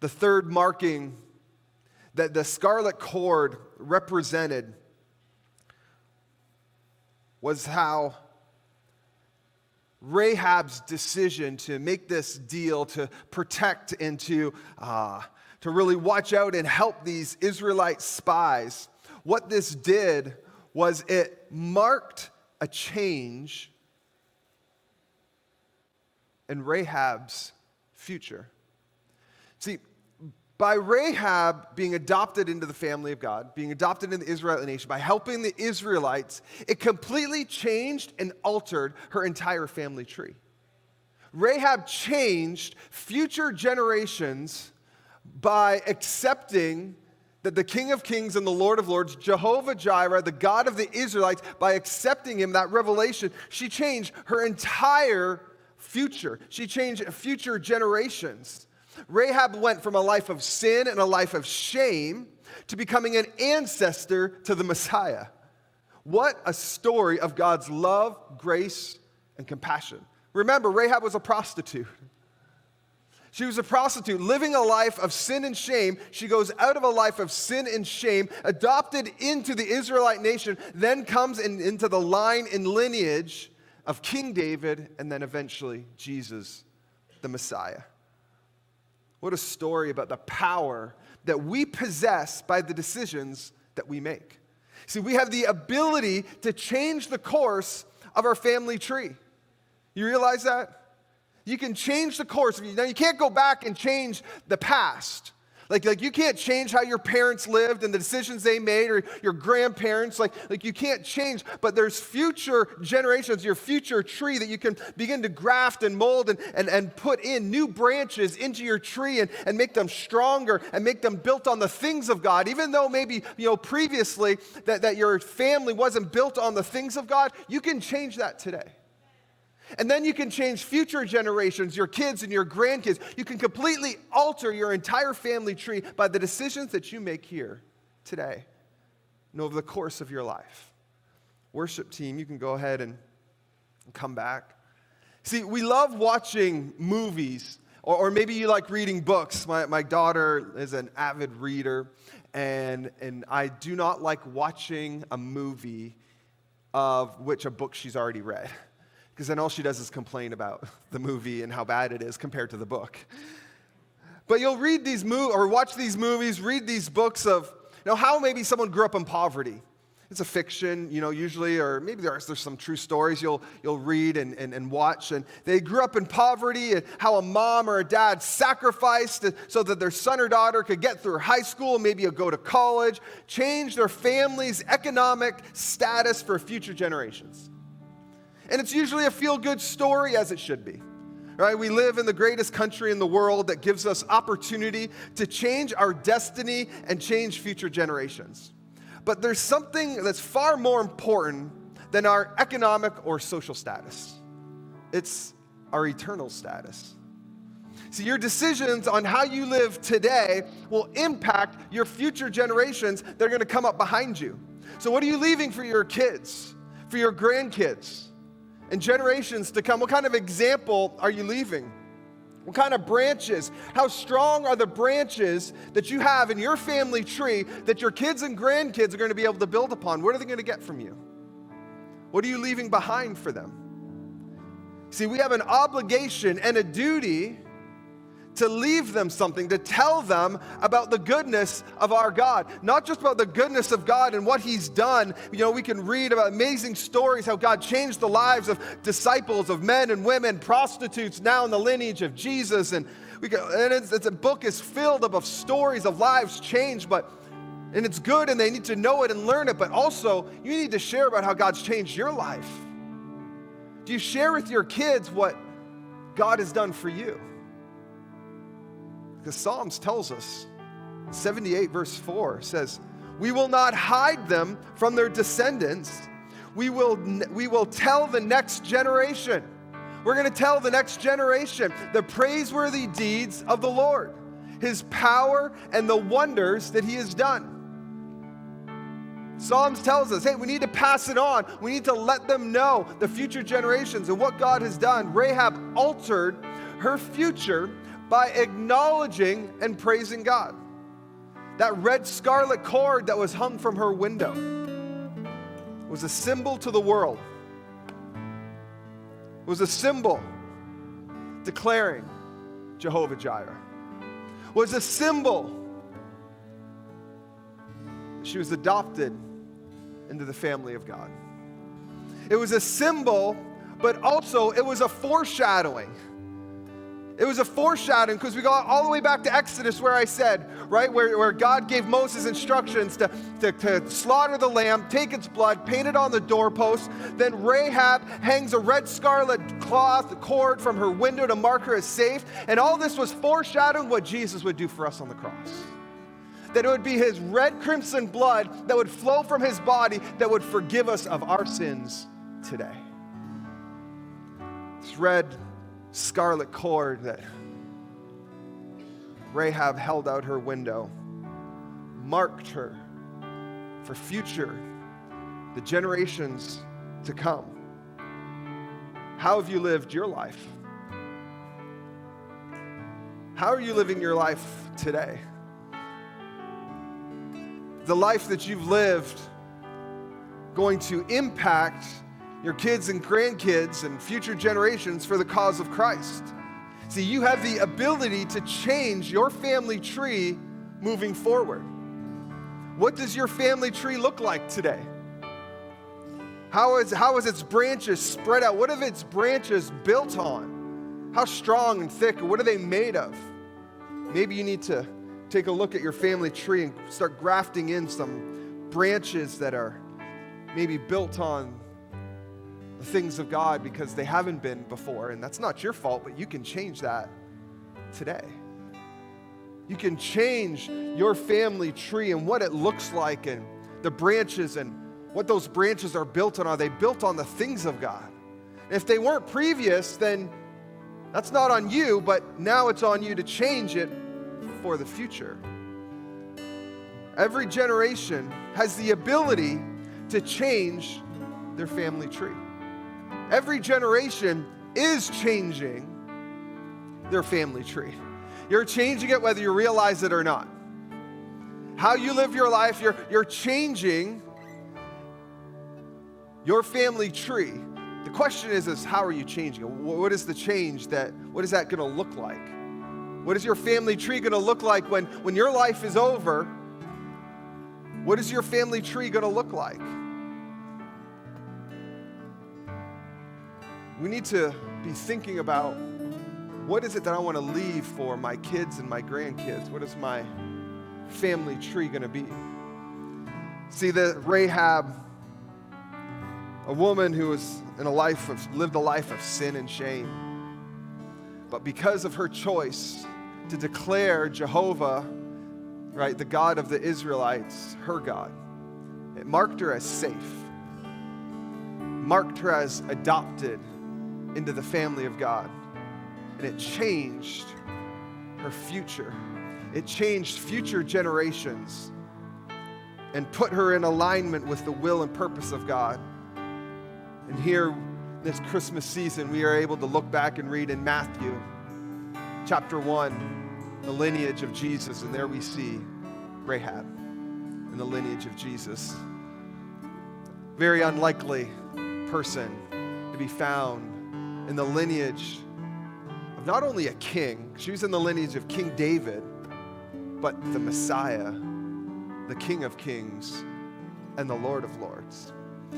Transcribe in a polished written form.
the third marking that the scarlet cord represented was how Rahab's decision to make this deal, to protect and to really watch out and help these Israelite spies, what this did was it marked a change in Rahab's future. See, by Rahab being adopted into the family of God, being adopted in the Israelite nation, by helping the Israelites, it completely changed and altered her entire family tree. Rahab changed future generations by accepting that the King of Kings and the Lord of Lords, Jehovah Jireh, the God of the Israelites, by accepting him, that revelation, she changed her entire future. She changed future generations. Rahab went from a life of sin and a life of shame to becoming an ancestor to the Messiah. What a story of God's love, grace, and compassion. Remember, Rahab was a prostitute. She was a prostitute living a life of sin and shame. She goes out of a life of sin and shame, adopted into the Israelite nation, then comes into the line and lineage of King David, and then eventually Jesus, the Messiah. What a story about the power that we possess by the decisions that we make. See, we have the ability to change the course of our family tree. You realize that? You can change the course. Now, you can't go back and change the past. Like you can't change how your parents lived and the decisions they made, or your grandparents. Like you can't change, but there's future generations, your future tree that you can begin to graft and mold and put in new branches into your tree and make them stronger and make them built on the things of God. Even though maybe, previously that your family wasn't built on the things of God, you can change that today. And then you can change future generations, your kids and your grandkids. You can completely alter your entire family tree by the decisions that you make here today and over the course of your life. Worship team, you can go ahead and come back. See, we love watching movies, or maybe you like reading books. My daughter is an avid reader, and I do not like watching a movie of which a book she's already read. Because then all she does is complain about the movie and how bad it is compared to the book. But you'll read these or watch these movies, read these books of how maybe someone grew up in poverty. It's a fiction, usually, or maybe there's some true stories you'll read and watch. And they grew up in poverty, and how a mom or a dad sacrificed so that their son or daughter could get through high school, maybe go to college, change their family's economic status for future generations. And it's usually a feel-good story, as it should be, right? We live in the greatest country in the world that gives us opportunity to change our destiny and change future generations. But there's something that's far more important than our economic or social status. It's our eternal status. See, your decisions on how you live today will impact your future generations that are going to come up behind you. So what are you leaving for your kids, for your grandkids? And generations to come? What kind of example are you leaving? What kind of branches? How strong are the branches that you have in your family tree that your kids and grandkids are going to be able to build upon? What are they going to get from you? What are you leaving behind for them? See, we have an obligation and a duty to leave them something, to tell them about the goodness of our God. Not just about the goodness of God and what He's done. We can read about amazing stories, how God changed the lives of disciples, of men and women, prostitutes, now in the lineage of Jesus. And it's a book is filled up of stories of lives changed, and it's good, and they need to know it and learn it, but also you need to share about how God's changed your life. Do you share with your kids what God has done for you? Because Psalms tells us, 78 verse 4 says, we will not hide them from their descendants. We will tell the next generation. We're going to tell the next generation the praiseworthy deeds of the Lord, His power and the wonders that He has done. Psalms tells us, hey, we need to pass it on. We need to let them know, the future generations, and what God has done. Rahab altered her future by acknowledging and praising God. That red scarlet cord that was hung from her window was a symbol to the world. It was a symbol declaring Jehovah Jireh. It was a symbol that she was adopted into the family of God. It was a symbol, but also it was a foreshadowing. It was a foreshadowing because we go all the way back to Exodus where I said, right, where God gave Moses instructions to slaughter the lamb, take its blood, paint it on the doorpost. Then Rahab hangs a red scarlet cloth cord from her window to mark her as safe. And all this was foreshadowing what Jesus would do for us on the cross. That it would be his red crimson blood that would flow from his body that would forgive us of our sins today. This red scarlet cord that Rahab held out her window marked her for the generations to come. How have you lived your life? How are you living your life today? The life that you've lived going to impact your kids and grandkids and future generations for the cause of Christ. See, you have the ability to change your family tree moving forward. What does your family tree look like today? How is its branches spread out? What are its branches built on? How strong and thick? What are they made of? Maybe you need to take a look at your family tree and start grafting in some branches that are maybe built on the things of God because they haven't been before. And that's not your fault, but you can change that today. You can change your family tree and what it looks like and the branches and what those branches are built on. Are they built on the things of God? And if they weren't previous, then that's not on you, but now it's on you to change it for the future. Every generation has the ability to change their family tree. Every generation is changing their family tree. You're changing it whether you realize it or not. How you live your life, you're changing your family tree. The question is how are you changing it? What is the change what is that going to look like? What is your family tree going to look like when your life is over? What is your family tree going to look like? We need to be thinking about what is it that I want to leave for my kids and my grandkids? What is my family tree going to be? See, the Rahab, a woman who was lived a life of sin and shame, but because of her choice to declare Jehovah, right, the God of the Israelites, her God, it marked her as safe, marked her as adopted into the family of God. And it changed her future. It changed future generations and put her in alignment with the will and purpose of God. And here, this Christmas season, we are able to look back and read in Matthew chapter 1, the lineage of Jesus, and there we see Rahab in the lineage of Jesus. Very unlikely person to be found in the lineage of not only a king, she was in the lineage of King David, but the Messiah, the King of Kings and the Lord of Lords.